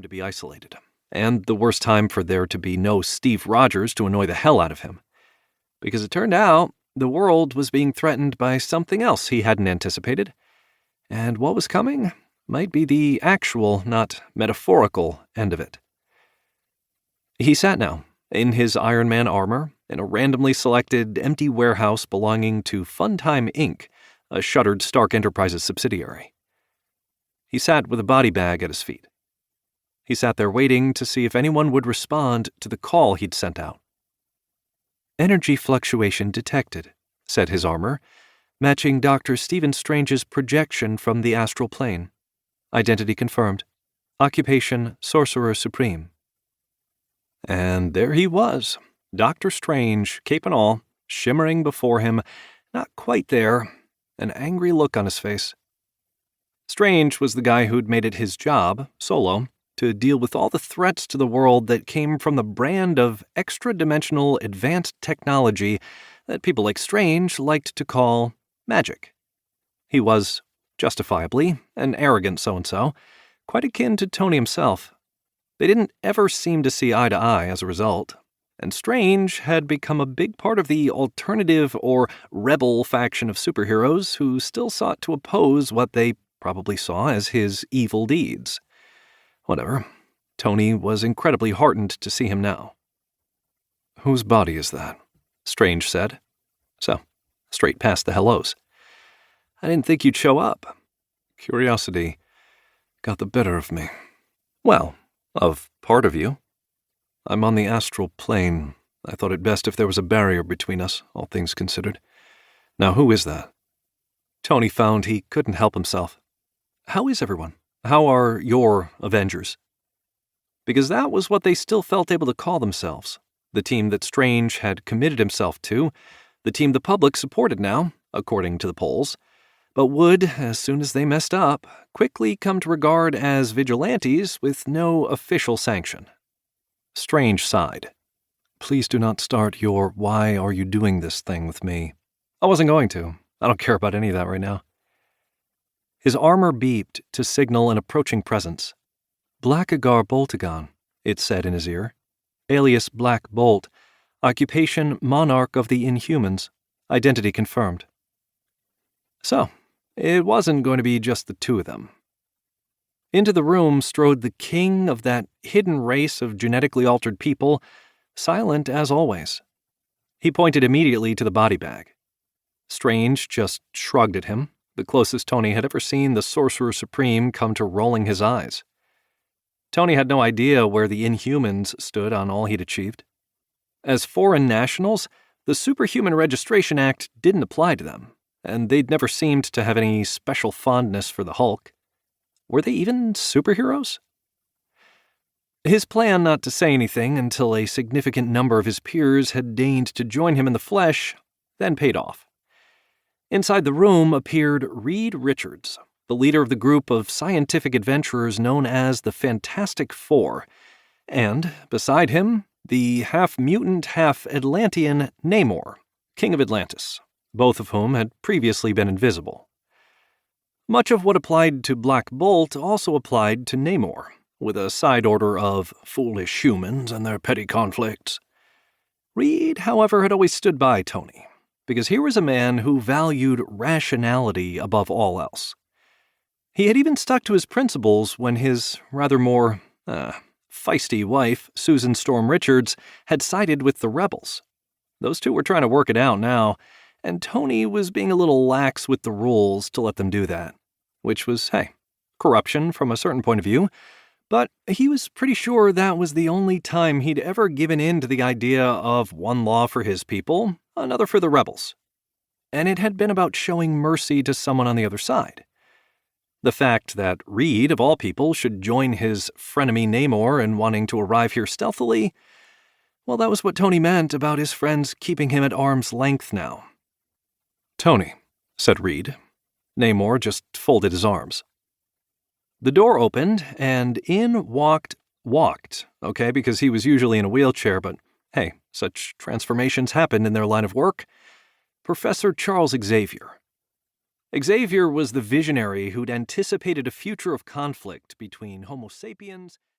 him to be isolated, and the worst time for there to be no Steve Rogers to annoy the hell out of him. Because it turned out the world was being threatened by something else he hadn't anticipated, and what was coming might be the actual, not metaphorical, end of it. He sat now, in his Iron Man armor, in a randomly selected empty warehouse belonging to Funtime Inc., a shuttered Stark Enterprises subsidiary. He sat with a body bag at his feet. He sat there waiting to see if anyone would respond to the call he'd sent out. "Energy fluctuation detected," said his armor, matching Dr. Stephen Strange's projection from the astral plane. Identity confirmed. Occupation, Sorcerer Supreme. And there he was, Dr. Strange, cape and all, shimmering before him, not quite there, an angry look on his face. Strange was the guy who'd made it his job, solo, to deal with all the threats to the world that came from the brand of extra-dimensional advanced technology that people like Strange liked to call magic. He was, justifiably, an arrogant so-and-so, quite akin to Tony himself. They didn't ever seem to see eye to eye as a result, and Strange had become a big part of the alternative or rebel faction of superheroes who still sought to oppose what they probably saw as his evil deeds. Whatever. Tony was incredibly heartened to see him now. "Whose body is that?" Strange said. So, straight past the hellos. "I didn't think you'd show up." Curiosity got the better of me. "Well, of part of you. I'm on the astral plane. I thought it best if there was a barrier between us, all things considered. Now, who is that?" Tony found he couldn't help himself. "How is everyone? How are your Avengers?" Because that was what they still felt able to call themselves. The team that Strange had committed himself to, the team the public supported now, according to the polls, but would, as soon as they messed up, quickly come to regard as vigilantes with no official sanction. Strange sighed. "Please do not start your why are you doing this thing with me. I wasn't going to. I don't care about any of that right now." His armor beeped to signal an approaching presence. "Blackagar Boltagon," it said in his ear. Alias Black Bolt. Occupation Monarch of the Inhumans. Identity confirmed. So, it wasn't going to be just the two of them. Into the room strode the king of that hidden race of genetically altered people, silent as always. He pointed immediately to the body bag. Strange just shrugged at him, the closest Tony had ever seen the Sorcerer Supreme come to rolling his eyes. Tony had no idea where the Inhumans stood on all he'd achieved. As foreign nationals, the Superhuman Registration Act didn't apply to them, and they'd never seemed to have any special fondness for the Hulk. Were they even superheroes? His plan not to say anything until a significant number of his peers had deigned to join him in the flesh then paid off. Inside the room appeared Reed Richards, the leader of the group of scientific adventurers known as the Fantastic Four, and, beside him, the half-mutant, half-Atlantean Namor, King of Atlantis, both of whom had previously been invisible. Much of what applied to Black Bolt also applied to Namor, with a side order of foolish humans and their petty conflicts. Reed, however, had always stood by Tony, because here was a man who valued rationality above all else. He had even stuck to his principles when his rather more, feisty wife, Susan Storm Richards, had sided with the rebels. Those two were trying to work it out now, and Tony was being a little lax with the rules to let them do that, which was, hey, corruption from a certain point of view, but he was pretty sure that was the only time he'd ever given in to the idea of one law for his people, another for the rebels. And it had been about showing mercy to someone on the other side. The fact that Reed, of all people, should join his frenemy Namor in wanting to arrive here stealthily, well, that was what Tony meant about his friends keeping him at arm's length now. "Tony," said Reed. Namor just folded his arms. The door opened, and in walked, okay, because he was usually in a wheelchair, but hey, such transformations happened in their line of work, Professor Charles Xavier. Xavier was the visionary who'd anticipated a future of conflict between Homo sapiens